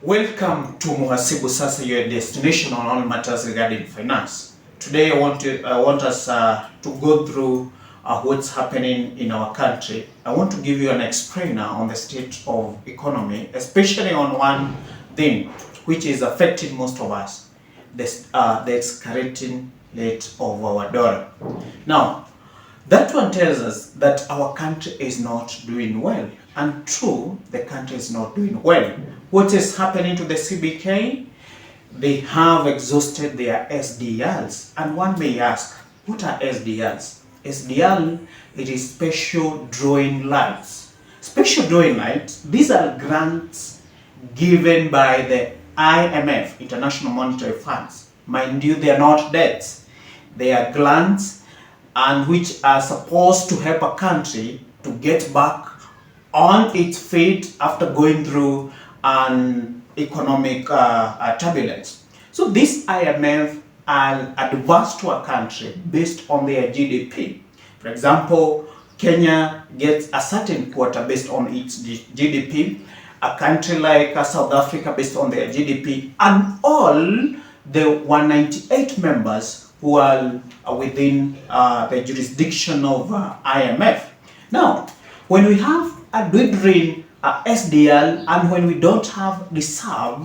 Welcome to Mhasibu, Sasa, your destination on all matters regarding finance. Today I want us to go through what's happening in our country. I want to give you an explainer on the state of economy, especially on one thing which is affecting most of us, the escalating rate of our dollar. Now, that one tells us that our country is not doing well. And true, the country is not doing well. What is happening to the CBK? They have exhausted their SDLs. And one may ask, what are SDLs? SDL, it is special drawing rights. Special drawing rights, these are grants given by the IMF, International Monetary Funds. Mind you, they are not debts. They are grants and which are supposed to help a country to get back on its feet after going through an economic turbulence. So this IMF are advanced to a country based on their GDP. For example, Kenya gets a certain quota based on its GDP, a country like South Africa based on their GDP, and all the 198 members who are within the jurisdiction of IMF. Now, when we have a dwindling SDL and when we don't have reserve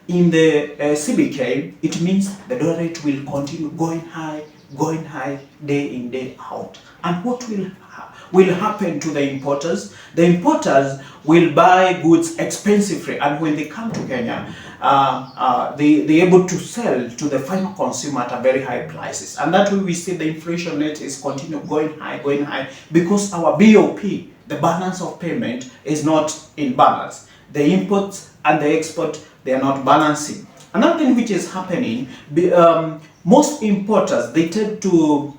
in the CBK, it means the dollar rate will continue going high, day in, day out. And what will happen to the importers? The importers will buy goods expensively, and when they come to Kenya, they're able to sell to the final consumer at a very high prices. And that way we see the inflation rate is continue going high, because our BOP, the balance of payment, is not in balance. The imports and the export, they are not balancing. Another thing which is happening, most importers, they tend to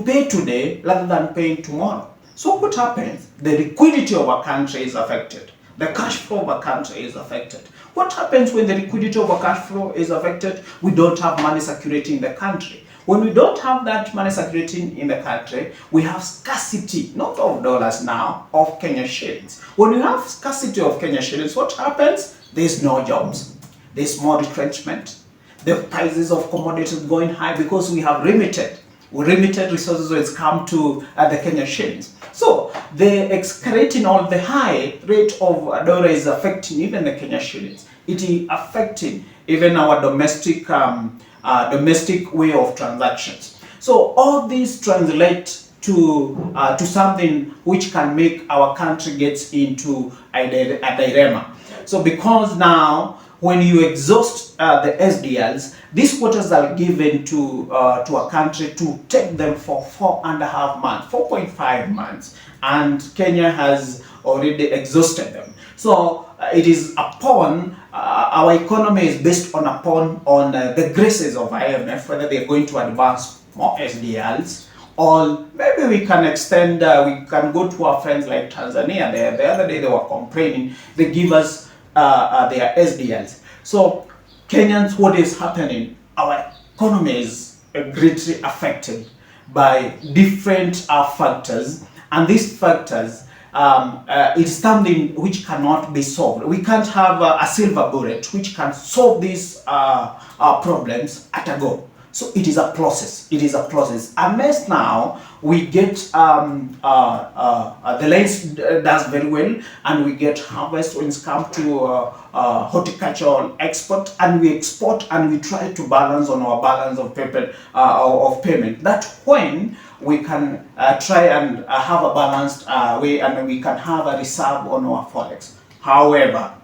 pay today rather than paying tomorrow. So what happens? The liquidity of a country is affected. The cash flow of a country is affected. What happens when the liquidity of a cash flow is affected? We don't have money circulating in the country. When we don't have that money circulating in the country, we have scarcity, not of dollars now, of Kenya shillings. When we have scarcity of Kenya shillings, what happens? There's no jobs. There's more retrenchment. The prices of commodities going high because we have limited resources when it's come to the Kenya shillings. So the escalating or the high rate of dollar is affecting even the Kenya shillings. It is affecting even our domestic way of transactions. So all these translate to something which can make our country get into a dilemma. So because now when you exhaust the SDLs, these quotas are given to a country to take them for 4.5 months, 4.5 months, and Kenya has already exhausted them. So it is upon our economy is based on the graces of IMF, whether they are going to advance more SDLs, or maybe we can extend. We can go to our friends like Tanzania. The other day they were complaining. They give us their SDLs. So Kenyans, what is happening? Our economy is greatly affected by different factors, and these factors is something which cannot be solved. We can't have a silver bullet which can solve these problems at a go. So it is a process. It is a process. Unless now we get the lens does very well, and we get harvest when it's come to horticultural export, and we export and we try to balance on our balance of payment. That when we can try and have a balanced way, and we can have a reserve on our forex. However,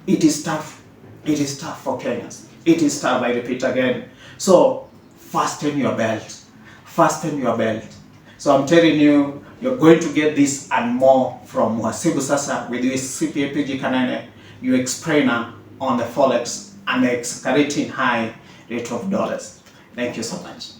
it is tough. It is tough for Kenyans. It is tough. I repeat again. So fasten your belt. Fasten your belt. So I'm telling you, you're going to get this and more from Mhasibu Sasa with your CPA PG Kanene, your explainer on the forex and the escalating high rate of dollars. Thank you so much.